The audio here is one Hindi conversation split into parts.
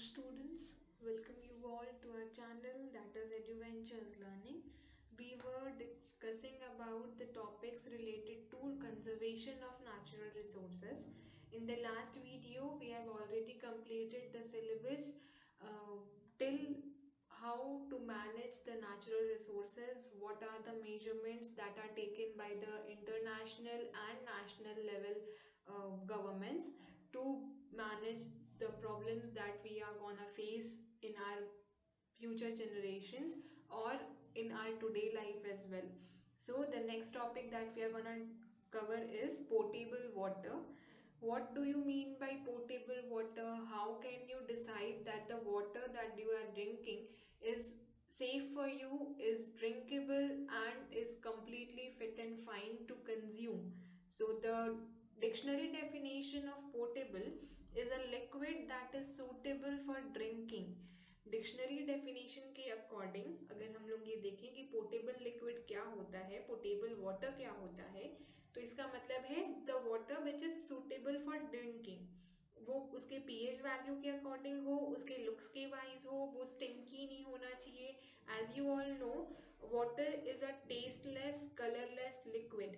students, welcome you all to our channel, that is EduVentures Learning. We were discussing about the topics related to conservation of natural resources. In the last video we have already completed the syllabus till how to manage the natural resources, what are the measurements that are taken by the international and national level governments to manage the problems that we are gonna face in our future generations or in our today life as well. So the next topic that we are gonna cover is potable water. What do you mean by potable water? How can you decide that the water that you are drinking is safe for you, is drinkable, and is completely fit and fine to consume? So the dictionary definition of potable is a liquid that is suitable for drinking. Dictionary definition के अकॉर्डिंग अगर हम लोग ये देखें कि पोर्टेबल लिक्विड क्या होता है, पोर्टेबल वाटर क्या होता है, तो इसका मतलब है the water which is suitable for drinking. वो उसके पीएच वैल्यू के अकॉर्डिंग हो, उसके लुक्स के वाइज हो, वो स्टिंकी नहीं होना चाहिए. As you all know, water is a tasteless colourless liquid.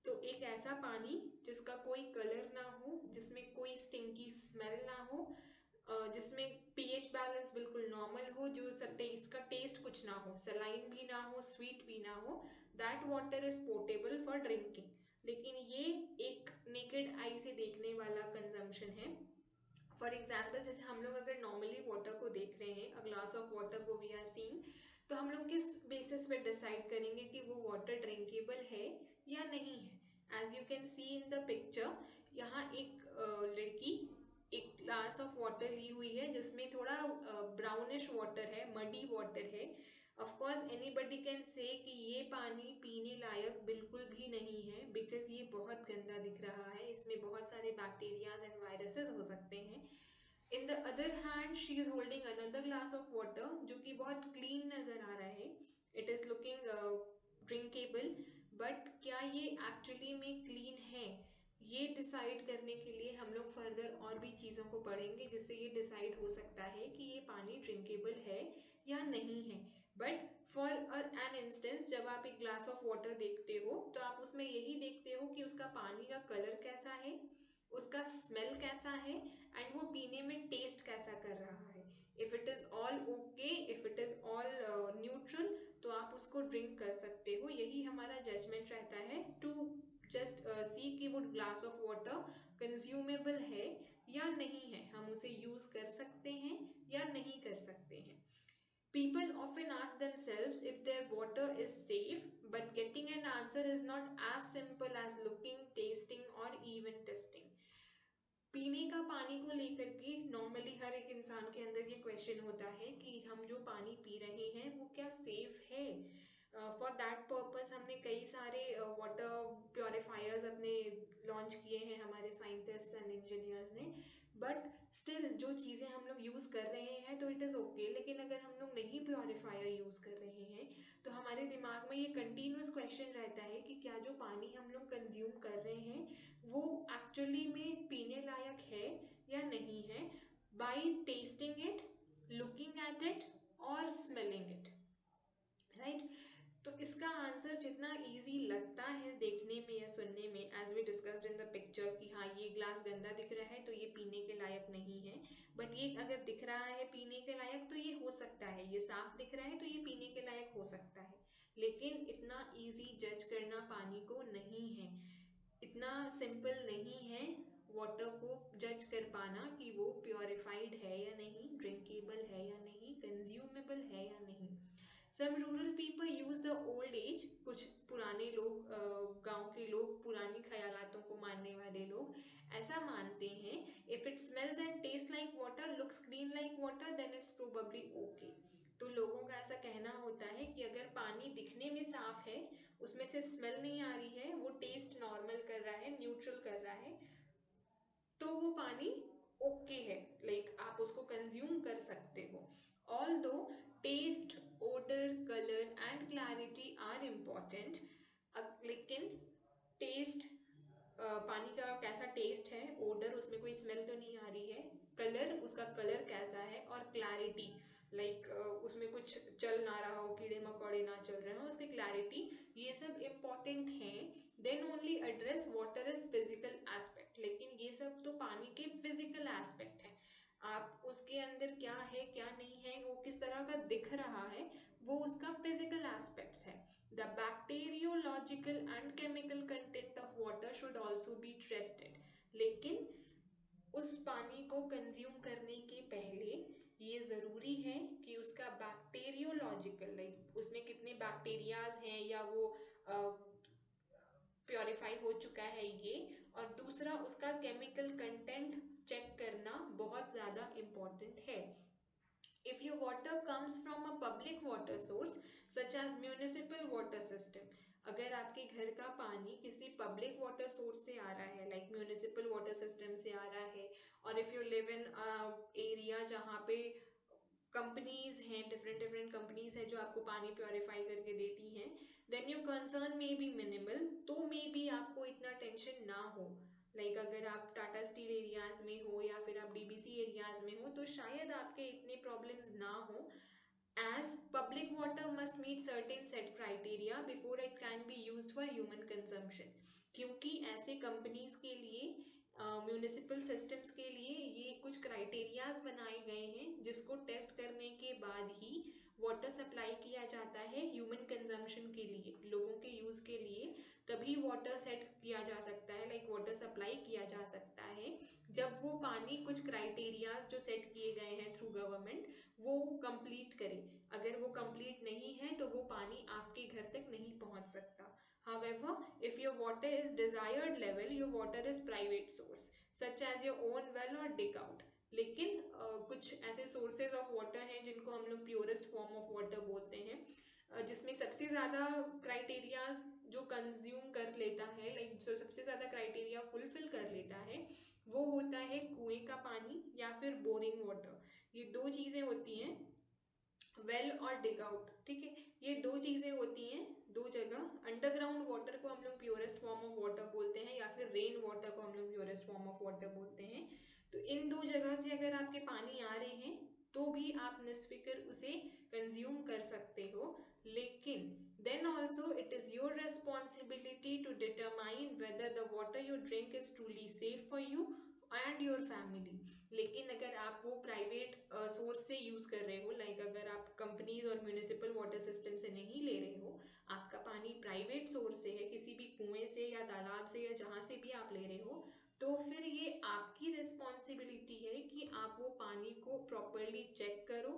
तो एक ऐसा पानी जिसका कोई कलर ना हो, जिसमें कोई स्टिंकी स्मेल ना हो, जिसमें पीएच बैलेंस बिल्कुल नॉर्मल हो, जो इसका टेस्ट कुछ ना हो, सलाइन भी ना हो, स्वीट भी ना हो, that water is portable for drinking. लेकिन ये एक नेकेड आई से देखने वाला कंजम्पशन है. फॉर एग्जाम्पल, जैसे हम लोग अगर नॉर्मली वाटर को देख रहे हैं, अ ग्लास ऑफ वाटर को वी आर सीइंग, तो हम लोग किस बेसिस पे डिसाइड करेंगे कि वो वाटर ड्रिंकेबल है या नहीं है. As you can see in the picture, यहाँ एक लड़की एक ग्लास ऑफ वाटर ली हुई है जिसमें थोड़ा ब्राउनिश वाटर है, मडी वाटर है. Of course anybody can say कि ये पानी पीने लायक बिल्कुल भी नहीं है, बिकॉज ये बहुत गंदा दिख रहा है, इसमें बहुत सारे बैक्टीरियाज एंड वायरसेस हो सकते हैं. In the other hand she is holding another glass of water जो कि बहुत क्लीन नजर आ रहा है. It is looking drinkable, but क्या ये एक्चुअली में क्लीन है, ये डिसाइड करने के लिए हम लोग फर्दर और भी चीज़ों को पढ़ेंगे, जिससे ये डिसाइड हो सकता है कि ये पानी ड्रिंकेबल है या नहीं है. बट फॉर एन इंस्टेंस, जब आप एक ग्लास ऑफ वाटर देखते हो तो आप उसमें यही देखते हो कि उसका पानी का कलर कैसा है, उसका स्मेल कैसा है, एंड वो पीने में टेस्ट कैसा कर रहा है. If it is all okay, if it is all neutral, तो आप उसको ड्रिंक कर सकते हो. यही हमारा जजमेंट रहता है टू जस्ट सी कि वो ग्लास ऑफ वाटर कंज्यूमेबल है या नहीं है, हम उसे यूज कर सकते हैं या नहीं कर सकते हैं. People often ask themselves if their water is safe, but getting an answer is not as simple as looking, tasting or even testing. पीने का पानी को लेकर के नॉर्मली हर एक इंसान के अंदर ये क्वेश्चन होता है कि हम जो पानी पी रहे हैं वो क्या सेफ है. फॉर दैट पर्पस हमने कई सारे वाटर प्योरीफायर्स अपने लॉन्च किए हैं हमारे साइंटिस्ट एंड इंजीनियर्स ने. बट स्टिल जो चीज़ें हम लोग यूज़ कर रहे हैं तो इट इज़ ओके, लेकिन अगर हम लोग नहीं प्योरीफायर यूज़ कर रहे हैं तो हमारे दिमाग में ये कंटिन्यूस क्वेश्चन रहता है कि क्या जो पानी हम लोग कंज्यूम कर रहे हैं वो एक्चुअली में पीने लायक है या नहीं है, by testing it, looking at it और स्मेलिंग इट. राइट. तो इसका आंसर जितना इजी लगता है देखने में या सुनने में, as we discussed in the picture, कि हाँ ये ग्लास गंदा दिख रहा है तो ये पीने के लायक नहीं है, बट ये अगर दिख रहा है पीने के लायक तो ये हो सकता है, ये साफ दिख रहा है तो ये पीने के लायक हो सकता है. लेकिन इतना इजी जज करना पानी को नहीं है, इतना सिंपल नहीं है वाटर को जज कर पाना कि वो प्योरीफाइड है या नहीं, ड्रिंकेबल है या नहीं, कंज्यूमेबल है या नहीं. Some rural people use the old age, कुछ पुराने लोग, गांव के लोग, पुरानी ख्यालातों को मानने वाले लोग ऐसा मानते हैं, if it smells and tastes like water, looks clean like water, then it's probably okay. तो लोगों का ऐसा कहना होता है कि अगर पानी दिखने में साफ है, उसमें से स्मेल नहीं आ रही है, वो टेस्ट नॉर्मल कर रहा है, न्यूट्रल कर रहा है, तो वो पानी ओके है, लाइक आप उसको कंज्यूम कर सकते हो. Although taste, odor, color and clarity are important, लेकिन टेस्ट, पानी का कैसा टेस्ट है, ओडर, उसमें कोई स्मेल तो नहीं आ रही है, कलर, उसका कलर कैसा है, और क्लैरिटी, लाइक उसमें कुछ चल ना रहा हो, कीड़े मकोड़े ना चल रहे हो, उसकी क्लैरिटी, ये सब इम्पोर्टेंट हैं। Then only address water is physical aspect. लेकिन ये सब तो पानी के फिजिकल एस्पेक्ट है, आप उसके अंदर क्या है क्या नहीं है, वो किस तरह का दिख रहा है, वो उसका फिजिकल एस्पेक्ट्स है। The bacteriological and chemical content of water should also be tested. लेकिन उस पानी को कंज्यूम करने के पहले ये ज़रूरी है कि उसका बैक्टीरियोलॉजिकल, लाइक उसमें कितने बैक्टीरियाज हैं, या वो प्योरीफाई हो चुका है ये, और दूसरा उसका केमिकल कंटेंट चेक करना बहुत ज़्यादा इम्पॉर्टेंट है। If your water comes from a public water source such as municipal water system, अगर आपके घर का पानी किसी पब्लिक वाटर सोर्स से आ रहा है, लाइक म्यूनिसिपल वाटर सिस्टम से आ रहा है, और if you live in area जहाँ पे कंपनीज हैं, डिफरेंट डिफरेंट कंपनीज हैं जो आपको पानी प्योरीफाई करके देती हैं, then your concern may be minimal, तो मे बी आपको इतना टेंशन ना हो। लाइक अगर आप टाटा स्टील एरियाज में हो या फिर आप डीबीसी एरियाज में हो, तो शायद आपके इतने प्रॉब्लम्स ना हो, as public water must meet certain set criteria before it can be used for human consumption। क्योंकि ऐसे कंपनीज के लिए, म्यूनिसिपल सिस्टम्स के लिए ये कुछ क्राइटेरियाज बनाए गए हैं जिसको टेस्ट करने के बाद ही वाटर सप्लाई किया जाता है ह्यूमन कंजम्पशन के लिए, लोगों के यूज़ के लिए। तभी वाटर सेट किया जा सकता है, लाइक वाटर सप्लाई किया जा सकता है, जब वो पानी कुछ क्राइटेरियाज जो सेट किए गए हैं थ्रू गवर्नमेंट वो कंप्लीट करे। अगर वो कंप्लीट नहीं है तो वो पानी आपके घर तक नहीं पहुंच सकता। However, if your water is desired level, your water is private source, such as your own well or dig out। लेकिन कुछ ऐसे सोर्सेज ऑफ वाटर हैं जिनको हम लोग प्योरेस्ट फॉर्म ऑफ वाटर बोलते हैं, जिसमें सबसे ज़्यादा क्राइटेरियाज जो कंज्यूम कर लेता है, लाइक जो सबसे ज़्यादा क्राइटेरिया फुलफिल कर लेता है, वो होता है कुएं का पानी या फिर बोरिंग वाटर। ये दो चीज़ें होती हैं, वेल और डिग आउट, ठीक है, ये दो चीज़ें होती हैं दो जगह। अंडरग्राउंड वाटर को हम लोग प्योरेस्ट फॉर्म ऑफ वाटर बोलते हैं, या फिर रेन वाटर को हम लोग प्योरेस्ट फॉर्म ऑफ वाटर बोलते हैं। तो इन दो जगह से अगर आपके पानी आ रहे हैं तो भी आप निस्फिक्र उसे कंज्यूम कर सकते हो। लेकिन then also it is your responsibility to determine whether the water you drink is truly safe for you and your family. लेकिन अगर आप वो प्राइवेट सोर्स से यूज़ कर रहे हो, लाइक अगर आप कंपनीज और म्यूनिसिपल वाटर सिस्टम से नहीं ले रहे हो, आपका पानी प्राइवेट सोर्स से है, किसी भी कुएं से या तालाब से या जहाँ से भी आप ले रहे हो, तो फिर ये आपकी रिस्पॉन्सिबिलिटी है कि आप वो पानी को प्रॉपरली चेक करो,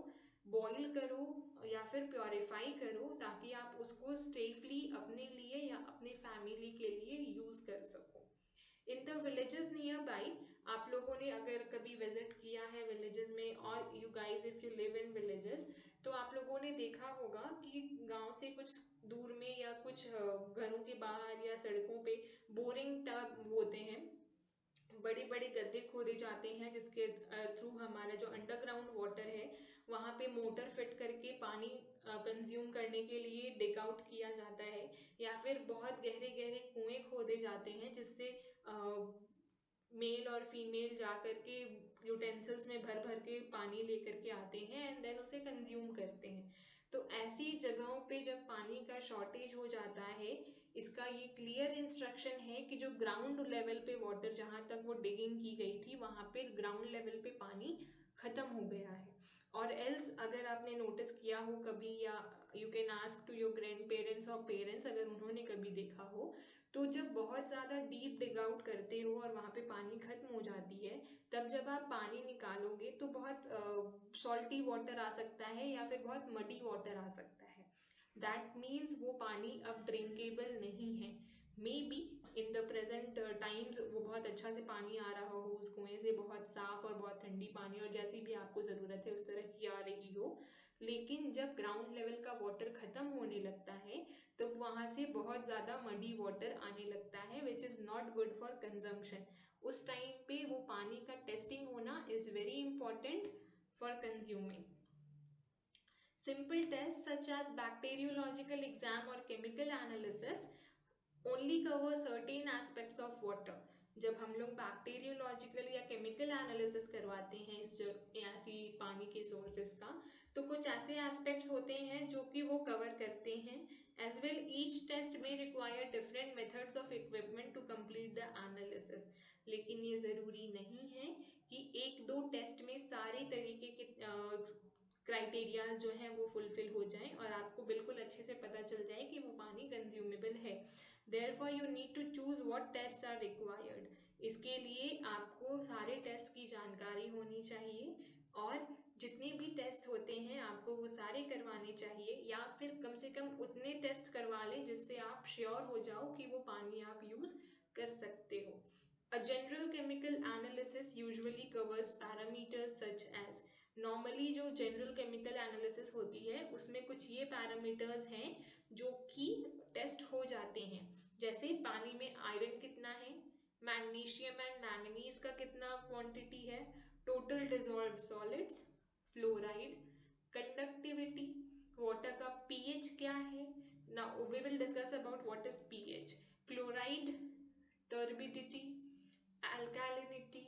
बॉईल करो या फिर प्योरीफाई करो, ताकि आप उसको सेफली अपने लिए या अपने फैमिली के लिए यूज़ कर सको। In the villages near by, आप लोगों ने अगर कभी विजिट किया है विलेजेस में, और you guys if you live in villages, तो आप लोगों ने देखा होगा कि गांव से कुछ दूर में या कुछ घरों के बाहर या सड़कों पे बोरिंग टब होते हैं, बड़े बड़े गड्ढे खोदे जाते हैं जिसके थ्रू हमारा जो अंडरग्राउंड वाटर है वहाँ पे मोटर फिट करके पानी कंज्यूम करने के लिए डिग आउट किया जाता है, या फिर बहुत गहरे गहरे कुएं खोदे जाते हैं जिससे मेल और फीमेल जा कर के यूटेंसिल्स में भर भर के पानी लेकर के आते हैं एंड देन उसे कंज्यूम करते हैं। तो ऐसी जगहों पे जब पानी का शॉर्टेज हो जाता है, इसका ये क्लियर इंस्ट्रक्शन है कि जो ग्राउंड लेवल पे वाटर, जहाँ तक वो डिगिंग की गई थी वहाँ पे ग्राउंड लेवल पे पानी खत्म हो गया है। और एल्स अगर आपने नोटिस किया हो कभी, या you can ask to your grand parents और पेरेंट्स अगर उन्होंने कभी देखा हो, तो जब बहुत ज़्यादा डीप डिग आउट करते हो और वहाँ पे पानी खत्म हो जाती है, तब जब आप पानी निकालोगे तो बहुत सॉल्टी वाटर आ सकता है या फिर बहुत मडी वाटर आ सकता है। दैट मीन्स वो पानी अब ड्रिंकेबल नहीं है। May be in the present times वो बहुत अच्छा से पानी आ रहा हो उस कुएं से, बहुत साफ और बहुत ठंडी पानी, और जैसी भी आपको ज़रूरत है उस तरह की आ रही हो। लेकिन जब ग्राउंड लेवल का वाटर ख़त्म होने लगता है तो वहाँ से बहुत ज़्यादा मडी वाटर आने लगता है, which is not good for consumption. उस टाइम पे वो पानी का टेस्टिंग होना is very important for consuming. Simple tests such as bacteriological exam or chemical analysis only cover certain aspects of water, जब हम लोग बैक्टीरियोलॉजिकल या केमिकल एनालिसिस करवाते हैं इस ऐसी पानी के सोर्सेस का, तो कुछ ऐसे एस्पेक्ट्स होते हैं जो कि वो कवर करते हैं। एज वेल ईच टेस्ट में require different methods of equipment to complete the analysis. लेकिन ये ज़रूरी नहीं है कि एक दो टेस्ट में सारे तरीके के क्राइटेरियाज जो हैं वो फुलफिल हो जाएं और आपको बिल्कुल अच्छे से पता चल जाए कि वो पानी कंज्यूमेबल है। Therefore you need to choose what tests are required. इसके लिए आपको सारे टेस्ट की जानकारी होनी चाहिए और जितने भी टेस्ट होते हैं आपको वो सारे करवाने चाहिए, या फिर कम से कम उतने टेस्ट करवा लें जिससे आप श्योर हो जाओ कि वो पानी आप यूज़ कर सकते हो। A general chemical analysis usually covers parameters such as, normally जो जनरल केमिकल एनालिसिस होती है उसमें कुछ ये पैरामीटर्स हैं जो कि टेस्ट हो जाते हैं, जैसे पानी में आयरन कितना है, मैग्नीशियम एंड मैंगनीज का कितना क्वांटिटी है, total dissolved solids, fluoride, conductivity, water का पीएच क्या है। Now we will discuss about what is pH. Chloride, turbidity, alkalinity,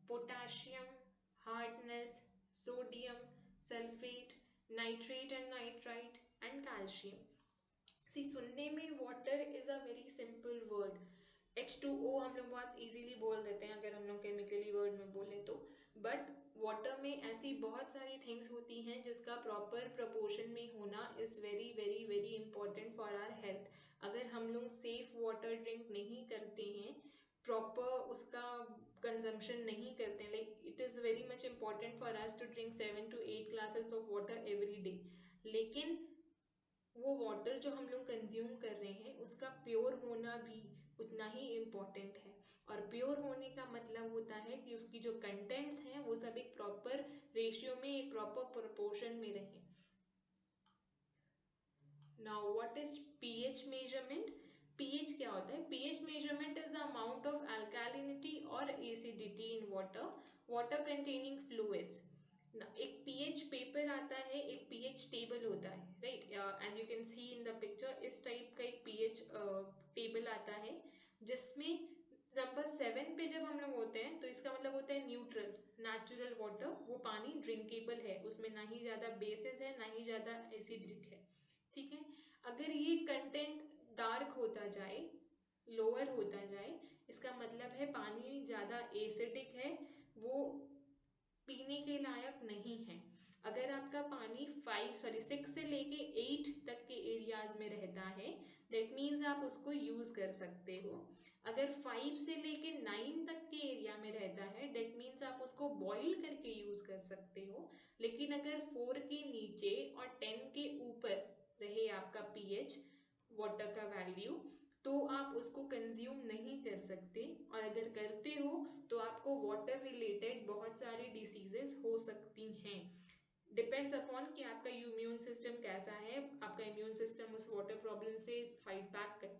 potassium, hardness, sodium, sulfate, nitrate and nitrite, and calcium. सी सुनने में water is a very simple word, H2O हम लोग बहुत इजीली बोल देते हैं अगर हम लोग केमिकली वर्ड में बोले तो, बट वाटर में ऐसी बहुत सारी थिंग्स होती हैं जिसका प्रॉपर प्रपोर्शन में होना is very very very important for our health. अगर हम लोग सेफ वाटर ड्रिंक नहीं करते हैं, प्रॉपर उसका कंजम्पशन नहीं करते हैं, like it is very much important for us to drink 7 to 8 glasses of water every day, लेकिन वो वाटर जो हम लोग कंज्यूम कर रहे हैं उसका प्योर होना भी उतना ही इम्पोर्टेंट है। और प्योर होने का मतलब होता है कि उसकी जो कंटेंट्स हैं वो सब एक प्रॉपर रेशियो में, एक प्रॉपर प्रोपोर्शन में रहें। Now what is pH measurement? PH क्या होता है? PH measurement is the amount of alkalinity और acidity in water, water containing fluids. एक पीएच पेपर आता है, एक पीएच टेबल होता है, right, as you can see in the picture इस टाइप का एक पीएच टेबल आता है जिसमें नंबर 7 पे जब हम लोग होते हैं तो इसका मतलब होता है न्यूट्रल, नेचुरल वाटर, वो पानी ड्रिंकेबल है, उसमें ना ही ज़्यादा बेसिस है ना ही ज़्यादा एसिडिक है, ठीक है। अगर ये कंटेंट डार्क होता जाए, लोअर होता जाए, इसका मतलब है पानी ज़्यादा एसिडिक है, वो पीने के लायक नहीं है। अगर आपका पानी 6 से लेके 8 तक के एरियाज में रहता है, दैट मीन्स आप उसको यूज कर सकते हो। अगर 5 से लेके 9 तक के एरिया में रहता है, दैट मीन्स आप उसको बॉईल करके यूज कर सकते हो। लेकिन अगर 4 के नीचे और 10 के ऊपर रहे आपका पीएच वाटर का वैल्यू, तो आप उसको कंज्यूम नहीं कर सकते, और अगर करते हो तो आपको वाटर रिलेटेड बहुत सारी डिसीजेस हो सकती हैं। डिपेंड्स अपॉन कि आपका इम्यून सिस्टम कैसा है, आपका इम्यून सिस्टम उस वाटर प्रॉब्लम से फाइट बैक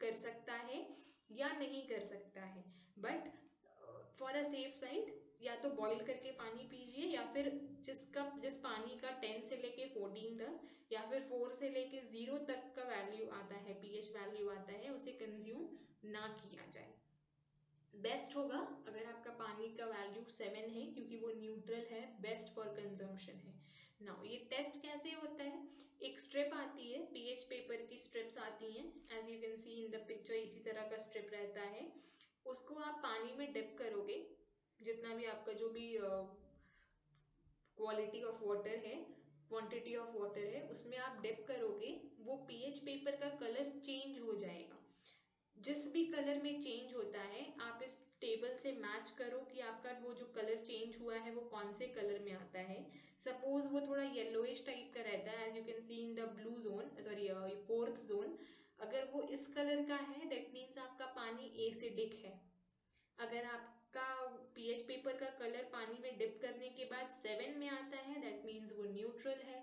कर सकता है या नहीं कर सकता है। But for a safe side, या तो बॉईल करके पानी पीजिए, या फिर जिस पानी का 10 से लेके 14 तक, या फिर 4 से लेके 0 तक का वैल्यू आता है, पीएच वैल्यू आता है, उसे कंज्यूम ना किया जाए। बेस्ट होगा अगर आपका पानी का वैल्यू 7 है, क्योंकि वो न्यूट्रल है, बेस्ट फॉर कंजम्पशन है। नाउ ये टेस्ट कैसे होता है? एक स्ट्रिप आती है, पीएच पेपर की स्ट्रिप्स आती हैं, as you can see in the picture, इसी तरह का स्ट्रिप रहता है। उसको आप पानी में डिप करोगे, जितना भी आपका जो भी क्वालिटी ऑफ वाटर है, क्वांटिटी ऑफ वाटर है, उसमें आप डिप करोगे, वो पीएच पेपर का कलर चेंज हो जाएगा। जिस भी कलर में चेंज होता है, आप इस टेबल से मैच करो कि आपका वो जो कलर चेंज हुआ है वो कौन से कलर में आता है। सपोज वो थोड़ा येलोइश टाइप का रहता है, as you can see in the blue zone, sorry 4th zone, अगर वो इस कलर का है दैट मीन्स आपका पानी एसिडिक है। अगर आपका पीएच पेपर का कलर पानी में डिप करने के बाद 7 में आता है, दैट मीन्स वो न्यूट्रल है।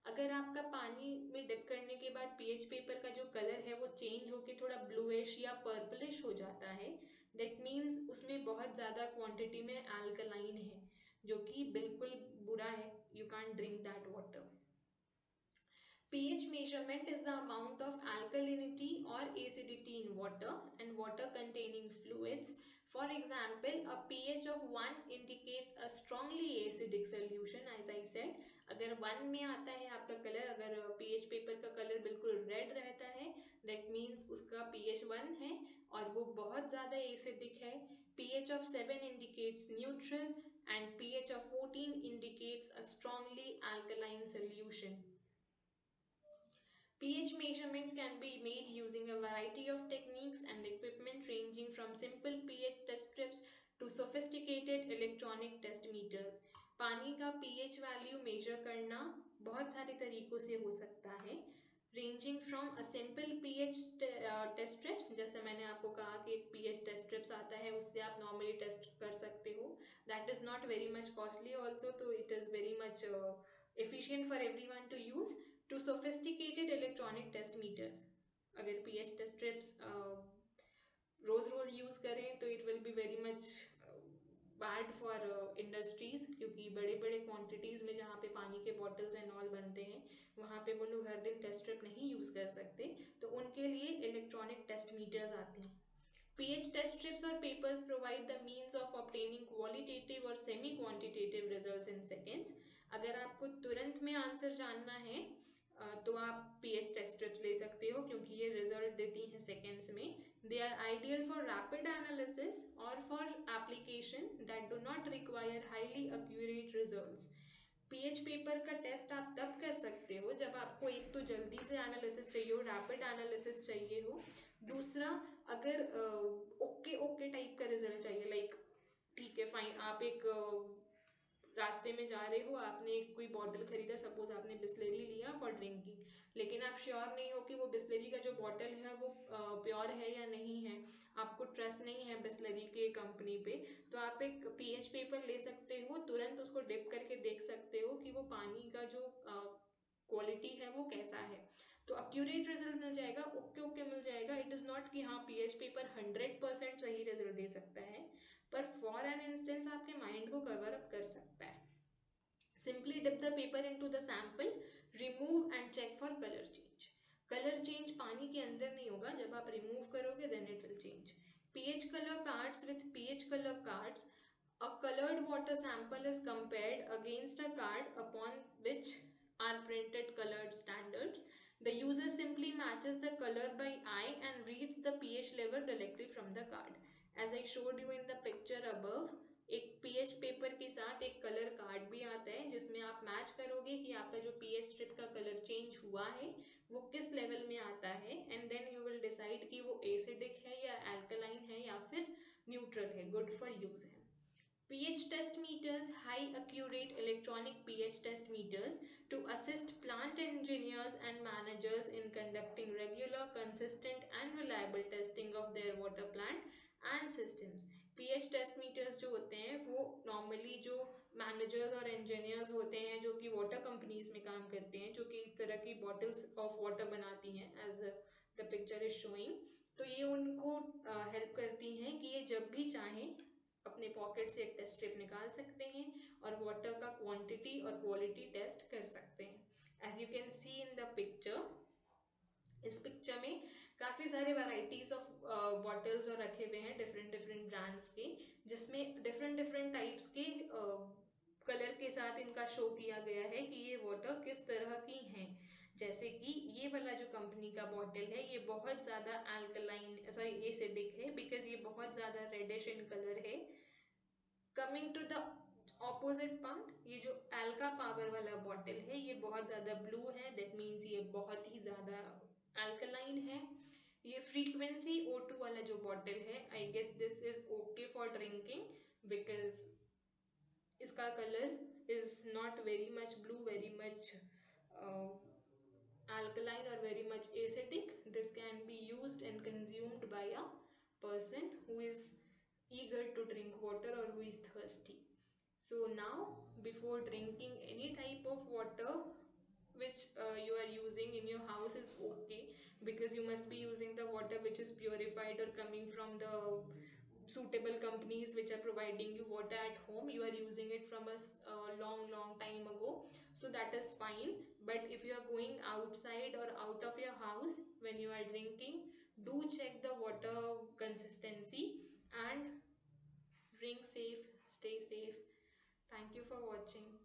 अगर आपका पानी में डिप करने के बाद पीएच पेपर का जो कलर है वो चेंज होके थोड़ा ब्लूइश या पर्पलिश हो जाता है, दैट मीन्स उसमें बहुत ज़्यादा क्वांटिटी में अल्कलाइन है, जो कि बिल्कुल बुरा है, you can't drink that water. pH measurement is the amount of alkalinity or acidity in water and water containing fluids For example, a pH of 1 indicates a strongly acidic solution. As I said, अगर 1 में आता है आपका कलर, अगर pH पेपर का कलर बिल्कुल रेड रहता है, that means उसका pH 1 है और वो बहुत ज़्यादा एसिडिक है. pH of 7 indicates neutral and pH of 14 indicates a strongly alkaline solution. pH measurement can be made using a variety of techniques and equipment ranging from simple pH test strips to sophisticated electronic test meters. पानी का pH वैल्यू मेजर करना बहुत सारे तरीकों से हो सकता है. Ranging from a simple pH test strips, जैसे मैंने आपको कहा कि एक pH टेस्ट स्ट्रिप्स आता है, उससे आप नॉर्मली टेस्ट कर सकते हो. That is not very much costly also, तो it is very much efficient for everyone to use, to sophisticated electronic test meters. अगर pH test strips रोज रोज यूज करें तो it will be very much bad for industries, क्योंकि बड़े बड़े क्वांटिटीज में जहाँ पे पानी के बॉटल्स एंड ऑल बनते हैं वहाँ पे वो लोग हर दिन टेस्ट स्ट्रिप नहीं यूज कर सकते, तो उनके लिए इलेक्ट्रॉनिक टेस्ट मीटर्स आते हैं. pH test strips or papers provide the means of obtaining qualitative or semi-quantitative results in seconds. अगर आपको तुरंत में आंसर जानना है तो आप pH test strips ले सकते हो, क्योंकि ये रिजल्ट देती हैं सेकेंड्स में. They are ideal for rapid analysis or for application that do not require highly accurate results. pH paper का टेस्ट आप तब कर सकते हो जब आपको एक तो जल्दी से एनालिसिस चाहिए हो, रैपिड एनालिसिस चाहिए हो. दूसरा, अगर ओके ओके टाइप का रिजल्ट चाहिए, लाइक ठीक है फाइन, आप एक रास्ते में जा रहे हो, आपने कोई बॉटल खरीदा, सपोज आपने बिस्लेरी लिया फॉर ड्रिंकिंग, लेकिन आप श्योर नहीं हो कि वो बिस्लेरी का जो बॉटल है वो प्योर है या नहीं है, आपको ट्रस्ट नहीं है बिस्लेरी के कंपनी पे, तो आप एक pH पेपर ले सकते हो, तुरंत उसको डिप करके देख सकते हो कि वो पानी का जो क्वालिटी है वो कैसा है, तो अक्यूरेट रिजल्ट मिल जाएगा, ओके ओके मिल जाएगा. इट इज नॉट कि हाँ pH पेपर 100% सही रिजल्ट दे सकता है, पर फॉर एन इंस्टेंस आपके माइंड को कवर अप कर सकता है. Simply dip the paper into the sample, remove and check for color change. Color change पानी के अंदर नहीं होगा, जब आप remove करोगे then it will change. pH color cards with pH color cards. A colored water sample is compared against a card upon which are printed colored standards. The user simply matches the color by eye and reads the pH level directly from the card. As I showed you in the picture above, एक pH पेपर के साथ एक कलर कार्ड भी आता है जिसमें आप मैच करोगे कि आपका जो pH स्ट्रिप का कलर चेंज हुआ है वो किस लेवल में आता है, and then you will decide कि वो एसिडिक है या अल्कलाइन है या फिर न्यूट्रल है, गुड फॉर यूज है. pH test meters, high accurate electronic pH test meters to assist plant engineers and managers in conducting regular, consistent and reliable testing of their water plant and systems. pH test meters जो होते हैं वो नॉर्मली जो मैनेजर्स और इंजीनियर्स होते हैं जो कि वाटर कंपनीज में काम करते हैं, जो कि इस तरह की बॉटल्स ऑफ वाटर बनाती हैं as the picture is showing, तो ये उनको हेल्प करती हैं कि ये जब भी चाहें अपने पॉकेट से एक टेस्ट स्ट्रिप निकाल सकते हैं और वाटर का क्वांटिटी और क्वालिटी टेस्ट कर सकते हैं. As you can see in the picture, इस पिक्चर में काफ़ी सारे वैराइटीज ऑफ बॉटल्स और रखे हुए हैं डिफरेंट डिफरेंट ब्रांड्स के, जिसमें डिफरेंट डिफरेंट टाइप्स के कलर के साथ इनका शो किया गया है कि ये वाटर किस तरह की हैं. जैसे कि ये वाला जो कंपनी का बॉटल है ये बहुत ज़्यादा अल्कलाइन सॉरी एसिडिक है, बिकॉज ये बहुत ज़्यादा रेडिश इन कलर है. Coming to the opposite part, ये जो एल्का पावर वाला बॉटल है ये बहुत ज़्यादा ब्लू है, दैट मीन्स ये बहुत ही ज़्यादा अल्कलाइन है. ये फ्रीक्वेंसी O2 वाला जो बॉटल है, I guess this is okay for drinking because इसका colour is not very much blue, very much alkaline or very much acidic. This can be used and consumed by a person who is eager to drink water or who is thirsty. So now before drinking any type of water which you are using in your house is okay, because you must be using the water which is purified or coming from the suitable companies which are providing you water at home. You are using it from a long time ago, so that is fine. But if you are going outside or out of your house when you are drinking, do check the water consistency and drink safe, stay safe. Thank you for watching.